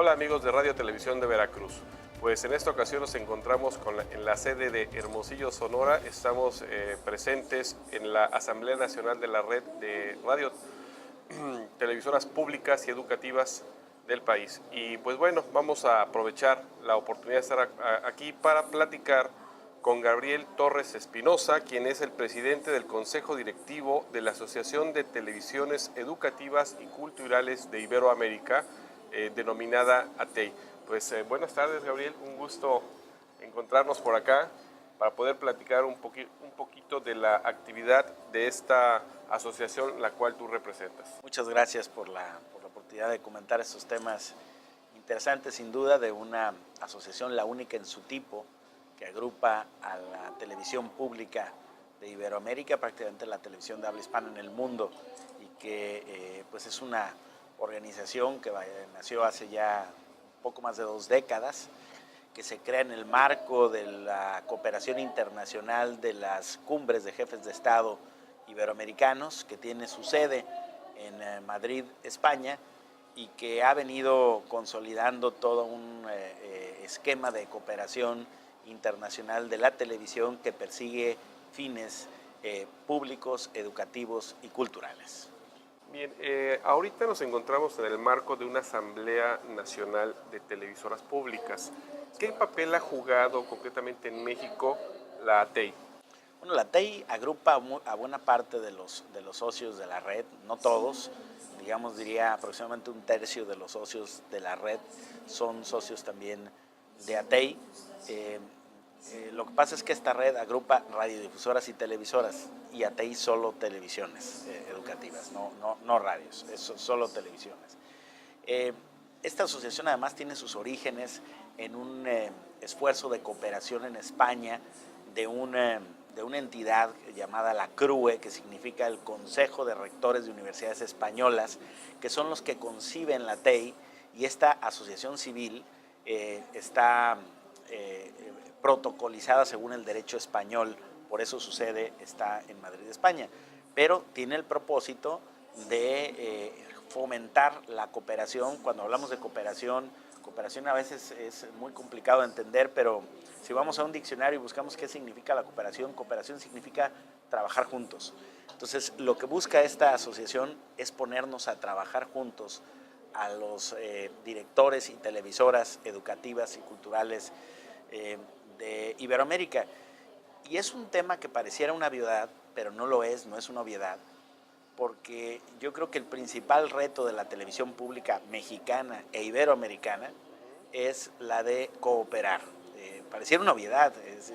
Hola amigos de Radio Televisión de Veracruz. Pues en esta ocasión nos encontramos en la sede de Hermosillo, Sonora. Estamos presentes en la Asamblea Nacional de la Red de Radio Televisoras Públicas y Educativas del país. Y pues bueno, vamos a aprovechar la oportunidad de estar aquí para platicar con Gabriel Torres Espinosa, quien es el presidente del Consejo Directivo de la Asociación de Televisiones Educativas y Culturales de Iberoamérica, denominada ATEI. Pues buenas tardes, Gabriel, un gusto encontrarnos por acá para poder platicar un poquito de la actividad de esta asociación la cual tú representas. Muchas gracias por la oportunidad de comentar estos temas interesantes, sin duda, de una asociación, la única en su tipo, que agrupa a la televisión pública de Iberoamérica, prácticamente la televisión de habla hispana en el mundo, y que pues es una organización que nació hace ya poco más de 2 décadas, que se crea en el marco de la cooperación internacional de las cumbres de jefes de Estado iberoamericanos, que tiene su sede en Madrid, España, y que ha venido consolidando todo un esquema de cooperación internacional de la televisión que persigue fines públicos, educativos y culturales. Bien, ahorita nos encontramos en el marco de una Asamblea Nacional de Televisoras Públicas. ¿Qué papel ha jugado concretamente en México la ATEI? Bueno, la ATEI agrupa a buena parte de los socios de la red, no todos, digamos, diría aproximadamente 1/3 de los socios de la red son socios también de ATEI. Lo que pasa es que esta red agrupa radiodifusoras y televisoras, y ATEI solo televisiones educativas, no radios, es solo televisiones. Esta asociación además tiene sus orígenes en un esfuerzo de cooperación en España de una entidad llamada la CRUE, que significa el Consejo de Rectores de Universidades Españolas, que son los que conciben la ATEI, y esta asociación civil está protocolizada según el derecho español, por eso su sede está en Madrid, España, pero tiene el propósito de fomentar la cooperación. Cuando hablamos de cooperación a veces es muy complicado de entender, pero si vamos a un diccionario y buscamos qué significa la cooperación, cooperación significa trabajar juntos. Entonces, lo que busca esta asociación es ponernos a trabajar juntos a los directores y televisoras educativas y culturales de Iberoamérica. Y es un tema que pareciera una obviedad, pero no lo es, no es una obviedad, porque yo creo que el principal reto de la televisión pública mexicana e iberoamericana es la de cooperar. Pareciera una obviedad, es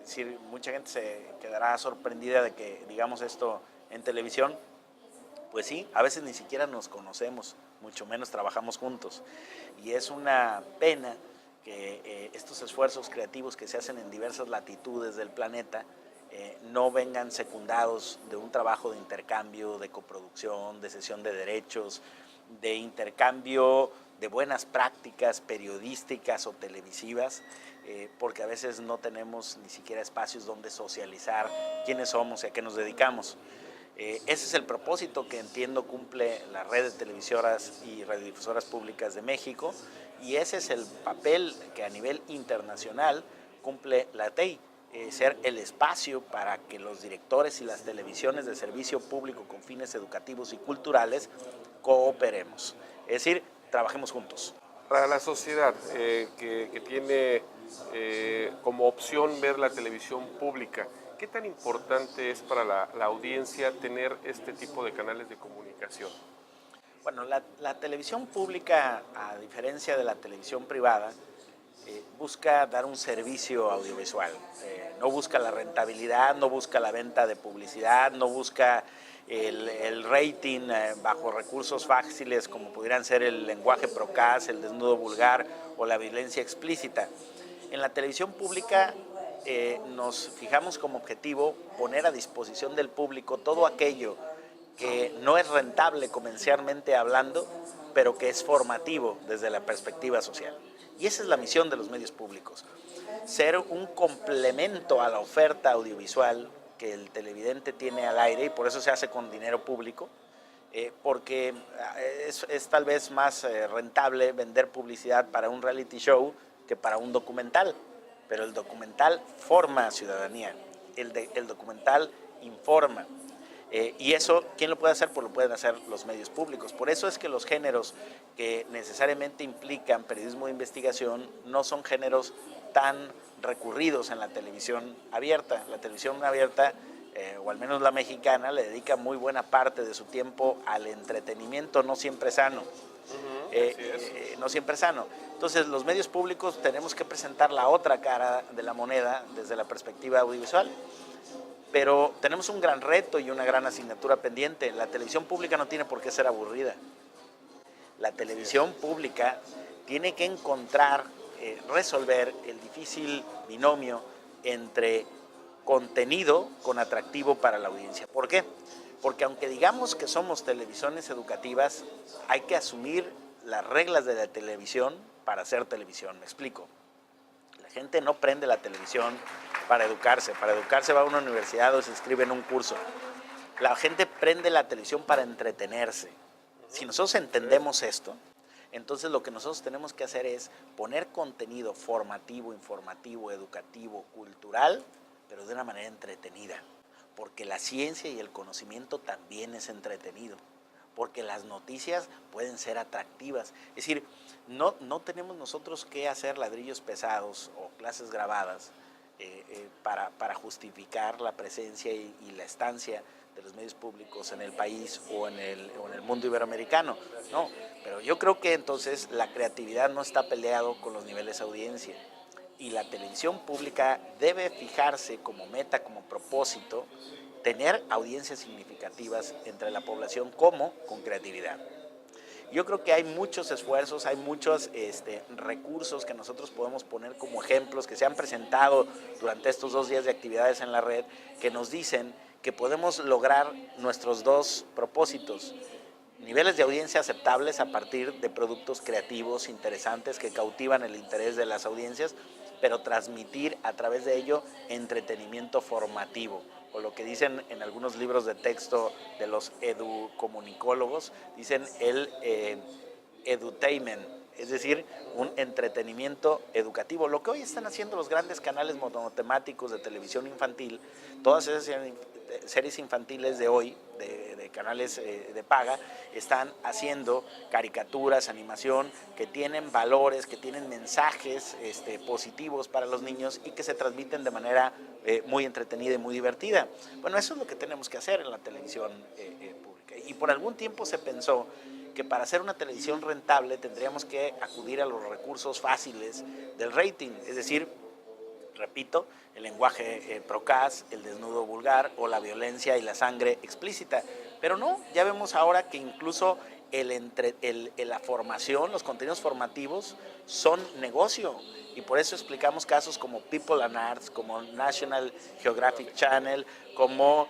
decir, mucha gente se quedará sorprendida de que digamos esto en televisión. Pues sí, a veces ni siquiera nos conocemos, mucho menos trabajamos juntos. Y es una pena que estos esfuerzos creativos que se hacen en diversas latitudes del planeta no vengan secundados de un trabajo de intercambio, de coproducción, de cesión de derechos, de intercambio de buenas prácticas periodísticas o televisivas, porque a veces no tenemos ni siquiera espacios donde socializar quiénes somos y a qué nos dedicamos. Ese es el propósito que entiendo cumple la red de televisoras y radiodifusoras públicas de México, y ese es el papel que a nivel internacional cumple la ATEI, ser el espacio para que los directores y las televisiones de servicio público con fines educativos y culturales cooperemos, es decir, trabajemos juntos. Para la sociedad que tiene como opción ver la televisión pública, ¿qué tan importante es para la audiencia tener este tipo de canales de comunicación? Bueno, la televisión pública, a diferencia de la televisión privada, busca dar un servicio audiovisual. No busca la rentabilidad, no busca la venta de publicidad, no busca el rating bajo recursos fáciles como pudieran ser el lenguaje procaz, el desnudo vulgar o la violencia explícita. En la televisión pública nos fijamos como objetivo poner a disposición del público todo aquello que no es rentable comercialmente hablando, pero que es formativo desde la perspectiva social. Y esa es la misión de los medios públicos, ser un complemento a la oferta audiovisual que el televidente tiene al aire, y por eso se hace con dinero público, porque es tal vez más rentable vender publicidad para un reality show que para un documental, pero el documental forma ciudadanía, el documental informa. Y eso, ¿quién lo puede hacer? Pues lo pueden hacer los medios públicos. Por eso es que los géneros que necesariamente implican periodismo de investigación no son géneros tan recurridos en la televisión abierta. La televisión abierta, o al menos la mexicana, le dedica muy buena parte de su tiempo al entretenimiento, no siempre sano. No siempre sano. Entonces, los medios públicos tenemos que presentar la otra cara de la moneda desde la perspectiva audiovisual. Pero tenemos un gran reto y una gran asignatura pendiente. La televisión pública no tiene por qué ser aburrida. La televisión pública tiene que encontrar, resolver el difícil binomio entre contenido con atractivo para la audiencia. ¿Por qué? Porque aunque digamos que somos televisiones educativas, hay que asumir las reglas de la televisión para hacer televisión. Me explico. La gente no prende la televisión para educarse va a una universidad o se inscribe en un curso. La gente prende la televisión para entretenerse. Si nosotros entendemos esto, entonces lo que nosotros tenemos que hacer es poner contenido formativo, informativo, educativo, cultural, pero de una manera entretenida, porque la ciencia y el conocimiento también es entretenido, porque las noticias pueden ser atractivas. Es decir, no tenemos nosotros que hacer ladrillos pesados o clases grabadas para justificar la presencia y la estancia de los medios públicos en el país o en el mundo iberoamericano. No, pero yo creo que entonces la creatividad no está peleado con los niveles de audiencia y la televisión pública debe fijarse como meta, como propósito, tener audiencias significativas entre la población como con creatividad. Yo creo que hay muchos esfuerzos, hay muchos recursos que nosotros podemos poner como ejemplos que se han presentado durante estos 2 días de actividades en la red que nos dicen que podemos lograr nuestros 2 propósitos. Niveles de audiencia aceptables a partir de productos creativos, interesantes, que cautivan el interés de las audiencias, pero transmitir a través de ello entretenimiento formativo, o lo que dicen en algunos libros de texto de los educomunicólogos, dicen el edutainment, es decir, un entretenimiento educativo. Lo que hoy están haciendo los grandes canales monotemáticos de televisión infantil, todas esas series infantiles de hoy, de canales de paga, están haciendo caricaturas, animación, que tienen valores, que tienen mensajes positivos para los niños y que se transmiten de manera muy entretenida y muy divertida. Bueno, eso es lo que tenemos que hacer en la televisión pública. Y por algún tiempo se pensó que para hacer una televisión rentable tendríamos que acudir a los recursos fáciles del rating, es decir, repito, el lenguaje procaz, el desnudo vulgar o la violencia y la sangre explícita. Pero no, ya vemos ahora que incluso la formación, los contenidos formativos son negocio. Y por eso explicamos casos como People and Arts, como National Geographic Channel, como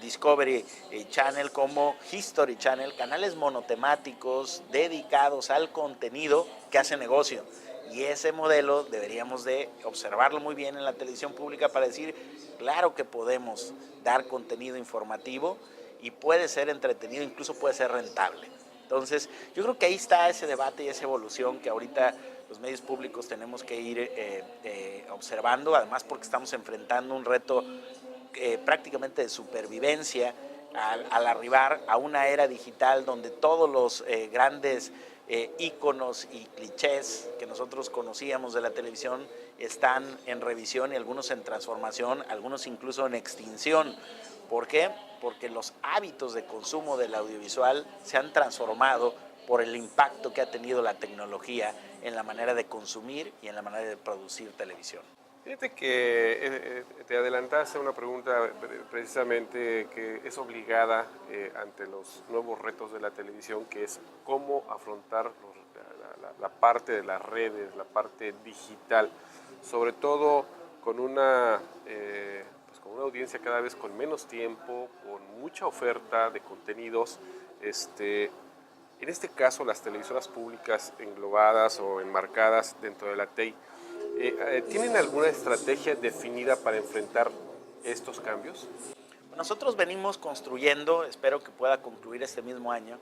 Discovery Channel, como History Channel, canales monotemáticos dedicados al contenido que hace negocio. Y ese modelo deberíamos de observarlo muy bien en la televisión pública para decir, claro que podemos dar contenido informativo y puede ser entretenido, incluso puede ser rentable. Entonces, yo creo que ahí está ese debate y esa evolución que ahorita los medios públicos tenemos que ir observando, además porque estamos enfrentando un reto prácticamente de supervivencia al arribar a una era digital donde todos los grandes íconos y clichés que nosotros conocíamos de la televisión están en revisión y algunos en transformación, algunos incluso en extinción. ¿Por qué? Porque los hábitos de consumo del audiovisual se han transformado por el impacto que ha tenido la tecnología en la manera de consumir y en la manera de producir televisión. Fíjate que te adelantaste a una pregunta precisamente que es obligada ante los nuevos retos de la televisión, que es cómo afrontar la parte de las redes, la parte digital, sobre todo con con una audiencia cada vez con menos tiempo, con mucha oferta de contenidos. En este caso, las televisoras públicas englobadas o enmarcadas dentro de la TEI, ¿tienen alguna estrategia definida para enfrentar estos cambios? nosotros venimos construyendo, espero que pueda concluir este mismo año,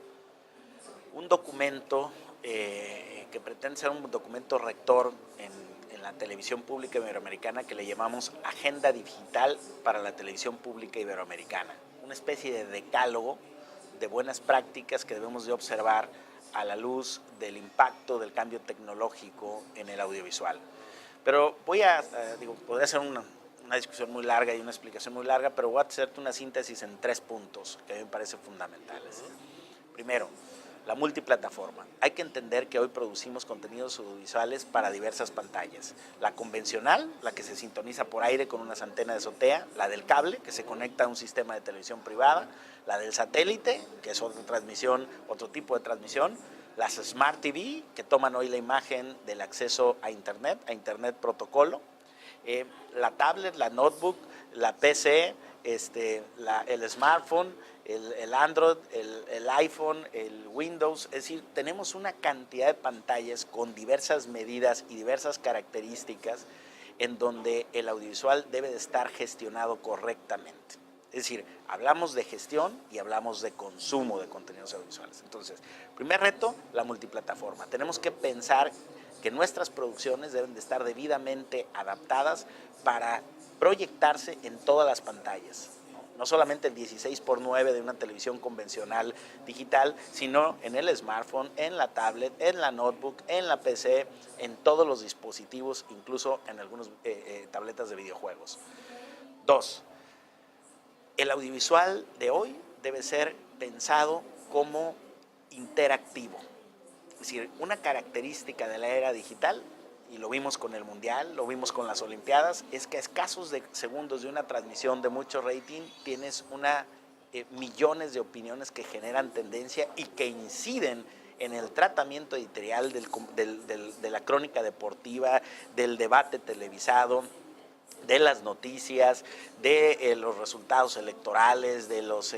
un documento que pretende ser un documento rector en la televisión pública iberoamericana que le llamamos Agenda Digital para la Televisión Pública Iberoamericana. Una especie de decálogo de buenas prácticas que debemos de observar a la luz del impacto del cambio tecnológico en el audiovisual. Pero podría ser una discusión muy larga y una explicación muy larga, pero voy a hacerte una síntesis en 3 puntos que a mí me parecen fundamentales. Primero, la multiplataforma. Hay que entender que hoy producimos contenidos audiovisuales para diversas pantallas. La convencional, la que se sintoniza por aire con unas antenas de azotea, la del cable, que se conecta a un sistema de televisión privada, la del satélite, que es otra transmisión, otro tipo de transmisión, las Smart TV, que toman hoy la imagen del acceso a Internet protocolo, la tablet, la notebook, la PC, el smartphone, el Android, el iPhone, el Windows, es decir, tenemos una cantidad de pantallas con diversas medidas y diversas características en donde el audiovisual debe de estar gestionado correctamente. Es decir, hablamos de gestión y hablamos de consumo de contenidos audiovisuales. Entonces, primer reto, la multiplataforma. Tenemos que pensar que nuestras producciones deben de estar debidamente adaptadas para proyectarse en todas las pantallas. No solamente el 16:9 de una televisión convencional digital, sino en el smartphone, en la tablet, en la notebook, en la PC, en todos los dispositivos, incluso en algunas tabletas de videojuegos. 2. El audiovisual de hoy debe ser pensado como interactivo. Es decir, una característica de la era digital, y lo vimos con el Mundial, lo vimos con las Olimpiadas, es que a escasos de segundos de una transmisión de mucho rating tienes millones de opiniones que generan tendencia y que inciden en el tratamiento editorial de la crónica deportiva, del debate televisado, de las noticias, de los resultados electorales, de los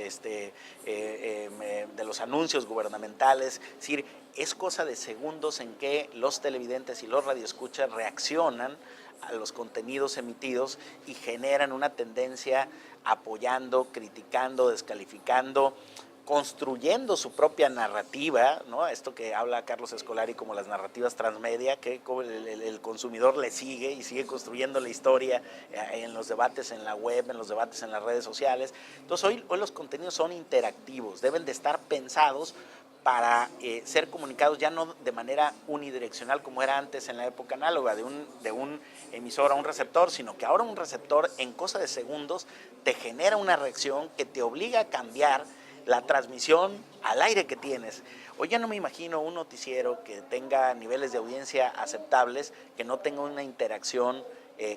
anuncios gubernamentales. Es decir, es cosa de segundos en que los televidentes y los radioescuchas reaccionan a los contenidos emitidos y generan una tendencia apoyando, criticando, descalificando, construyendo su propia narrativa, ¿no? Esto que habla Carlos Escolari como las narrativas transmedia, que el consumidor le sigue y sigue construyendo la historia en los debates en la web, en los debates en las redes sociales. Entonces hoy los contenidos son interactivos, deben de estar pensados para ser comunicados ya no de manera unidireccional como era antes en la época análoga, de un emisor a un receptor, sino que ahora un receptor en cosa de segundos te genera una reacción que te obliga a cambiar la transmisión al aire que tienes. Hoy ya no me imagino un noticiero que tenga niveles de audiencia aceptables, que no tenga una interacción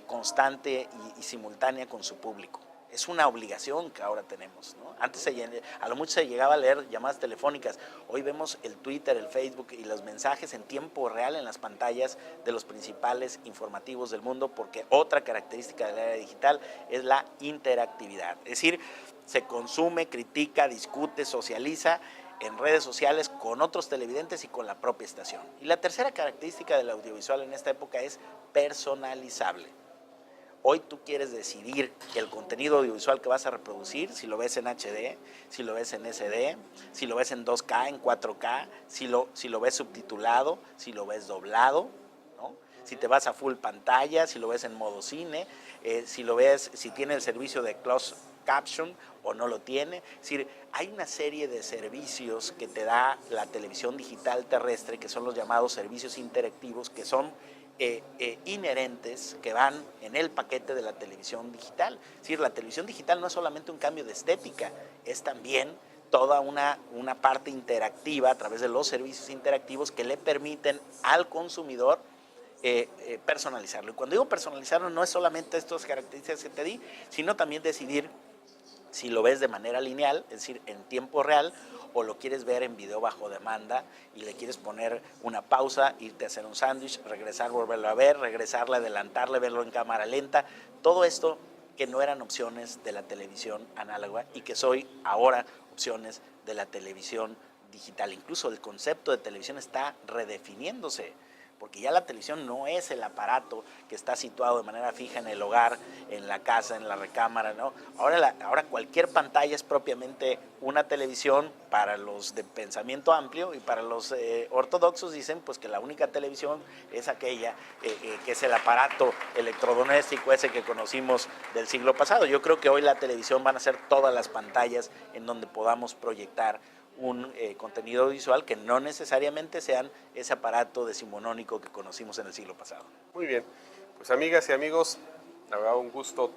constante y simultánea con su público. Es una obligación que ahora tenemos, ¿no? Antes a lo mucho se llegaba a leer llamadas telefónicas. Hoy vemos el Twitter, el Facebook y los mensajes en tiempo real en las pantallas de los principales informativos del mundo, porque otra característica de la era digital es la interactividad. Es decir, se consume, critica, discute, socializa en redes sociales con otros televidentes y con la propia estación. Y la tercera característica del audiovisual en esta época es personalizable. Hoy tú quieres decidir el contenido audiovisual que vas a reproducir, si lo ves en HD, si lo ves en SD, si lo ves en 2K, en 4K, si lo ves subtitulado, si lo ves doblado, ¿no? Si te vas a full pantalla, si lo ves en modo cine, si tiene el servicio de closed caption o no lo tiene. Es decir, hay una serie de servicios que te da la televisión digital terrestre, que son los llamados servicios interactivos, que son inherentes, que van en el paquete de la televisión digital. Es decir, la televisión digital no es solamente un cambio de estética, es también toda una parte interactiva a través de los servicios interactivos que le permiten al consumidor personalizarlo. Y cuando digo personalizarlo, no es solamente estas características que te di, sino también decidir si lo ves de manera lineal, es decir, en tiempo real, o lo quieres ver en video bajo demanda y le quieres poner una pausa, irte a hacer un sándwich, regresar, volverlo a ver, regresarle, adelantarle, verlo en cámara lenta. Todo esto que no eran opciones de la televisión análoga y que soy ahora opciones de la televisión digital. Incluso el concepto de televisión está redefiniéndose. porque ya la televisión no es el aparato que está situado de manera fija en el hogar, en la casa, en la recámara, ¿no? Ahora cualquier pantalla es propiamente una televisión. Para los de pensamiento amplio y para los ortodoxos dicen pues que la única televisión es aquella que es el aparato electrodoméstico ese que conocimos del siglo pasado. Yo creo que hoy la televisión van a ser todas las pantallas en donde podamos proyectar un contenido visual que no necesariamente sean ese aparato decimonónico que conocimos en el siglo pasado. Muy bien, pues amigas y amigos, la verdad un gusto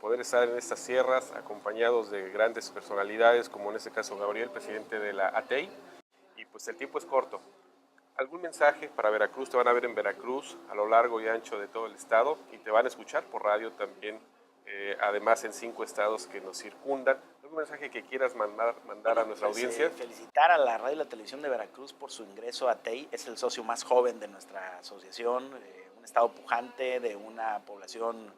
poder estar en estas sierras acompañados de grandes personalidades, como en este caso Gabriel, presidente de la ATEI, y pues el tiempo es corto. ¿Algún mensaje para Veracruz? Te van a ver en Veracruz, a lo largo y ancho de todo el estado, y te van a escuchar por radio también, además en 5 estados que nos circundan. ¿Algún mensaje que quieras mandar a nuestra audiencia? Felicitar a la radio y la televisión de Veracruz por su ingreso a ATEI. Es el socio más joven de nuestra asociación, un estado pujante de una población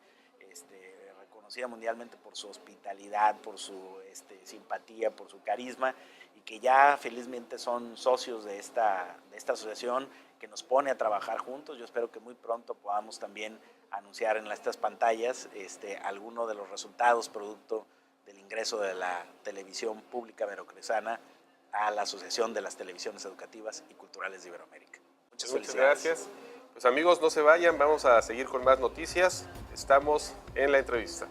reconocida mundialmente por su hospitalidad, por su simpatía, por su carisma, y que ya felizmente son socios de esta asociación que nos pone a trabajar juntos. Yo espero que muy pronto podamos también anunciar en estas pantallas alguno de los resultados producto del ingreso de la televisión pública veracruzana a la Asociación de las Televisiones Educativas y Culturales de Iberoamérica. Muchas felicidades. Gracias. Pues amigos, no se vayan, vamos a seguir con más noticias. Estamos en la entrevista.